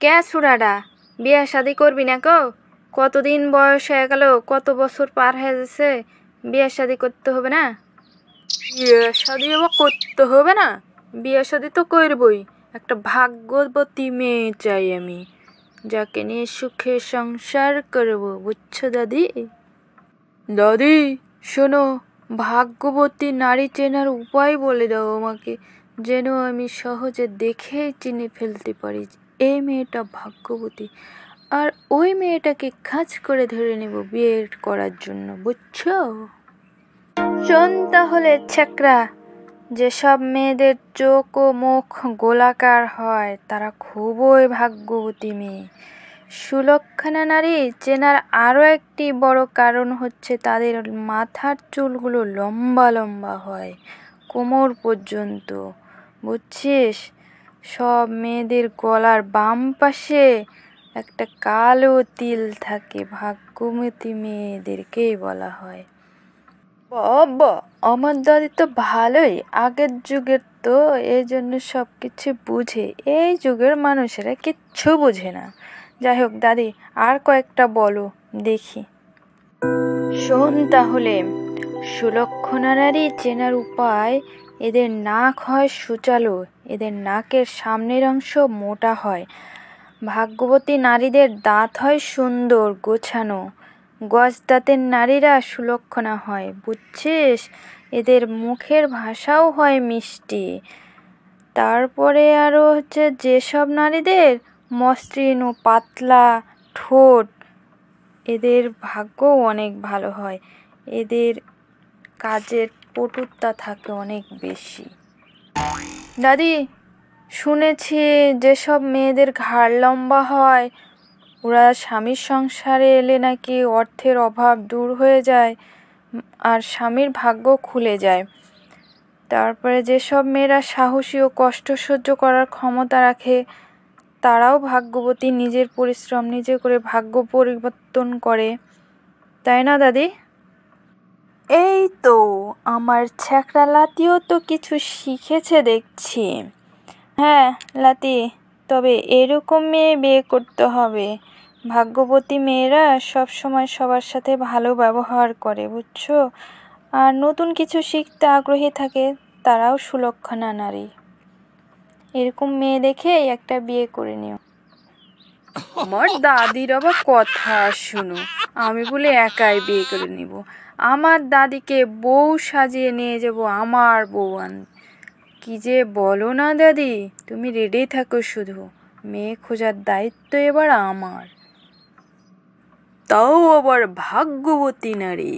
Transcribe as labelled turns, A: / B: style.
A: কে সুরাডা, বিয়ে শাদি করবি না কো? কতদিন বয়স হয়ে গেল, কত বছর পার হয়ে যাচ্ছে, বিয়ে শাদি করতে হবে না? বিয়ে শাদি আবার করতে হবে না? বিয়ে শাদি তো করবই। একটা ভাগ্যবতী মেয়ে চাই আমি, যাকে নিয়ে সুখে সংসার করবো, বুঝছো দাদি? দাদি শোনো, ভাগ্যবতী নারী চেনার উপায় বলে দাও আমাকে, যেন আমি সহজে দেখেই চিনে ফেলতে পারি এই মেয়েটা ভাগ্যবতী, আর ওই মেয়েটাকে খাঁচ করে ধরে নেব বিয়ে করার জন্য, বুঝছো? শোন তাহলে ছেকরা, যেসব মেয়েদের চোখ ও মুখ গোলাকার হয় তারা খুবই ভাগ্যবতী মেয়ে। সুলক্ষণা নারী চেনার আরও একটি বড় কারণ হচ্ছে তাদের মাথার চুলগুলো লম্বা লম্বা হয়, কোমর পর্যন্ত, বুঝছিস? সব মেয়েদের গলার বাম পাশে একটা কালো তিল থাকে, ভাগ্যবতী মেয়েদেরকেই বলা হয়। বাবা, আমার দাদি তো ভালোই আগের যুগের, তো এই জন্য সব কিছু বুঝে। এই যুগের মানুষেরা কিচ্ছু বুঝে না। যাই হোক দাদি, আর কয়েকটা বলো দেখি। শোন তাহলে, সুলক্ষণা নারী চেনার উপায়, এদের নাক হয় সূচালো, এদের নাকের সামনের অংশ মোটা হয়। ভাগ্যবতী নারীদের দাঁত হয় সুন্দর গোছানো, গজ দাঁতের নারীরা সুলক্ষণা হয়, বুঝছিস? এদের মুখের ভাষাও হয় মিষ্টি। তারপরে আরও হচ্ছে যেসব নারীদের মসৃণ ও পাতলা ঠোঁট, এদের ভাগ্যও অনেক ভালো হয়। এদের কাজের পটুতা থাকে অনেক বেশি। দাদি শুনেছি যেসব মেয়েদের ঘাড় লম্বা হয়, ওরা স্বামীর সংসারে এলে নাকি অর্থের অভাব দূর হয়ে যায় আর স্বামীর ভাগ্য খুলে যায়। তারপরে যেসব মেয়েরা সাহসী ও কষ্ট সহ্য করার ক্ষমতা রাখে তারাও ভাগ্যবতী, নিজের পরিশ্রম নিজে করে ভাগ্য পরিবর্তন করে, তাই না দাদি? এই তো, আমার ছ্যাঁকড়া লাতিও তো কিছু শিখেছে দেখছি। হ্যাঁ লাতি, তবে এরকম মেয়ে বিয়ে করতে হবে। ভাগ্যবতী মেয়েরা সব সময় সবার সাথে ভালো ব্যবহার করে, বুঝছো? আর নতুন কিছু শিখতে আগ্রহী থাকে, তারাও সুলক্ষণা নারী। এরকম মেয়ে দেখে একটা বিয়ে করে নিও। আমার দাদির আবার কথা শুনো, আমি বলে একাই বিয়ে করে নিব? আমার দাদিকে বউ সাজিয়ে নিয়ে যাব আমার বউ আনতে। কি যে বলো না দাদি, তুমি রেডি থাকো শুধু, মেয়ে খোঁজার দায়িত্ব এবার আমার, তাও আবার ভাগ্যবতী নারী।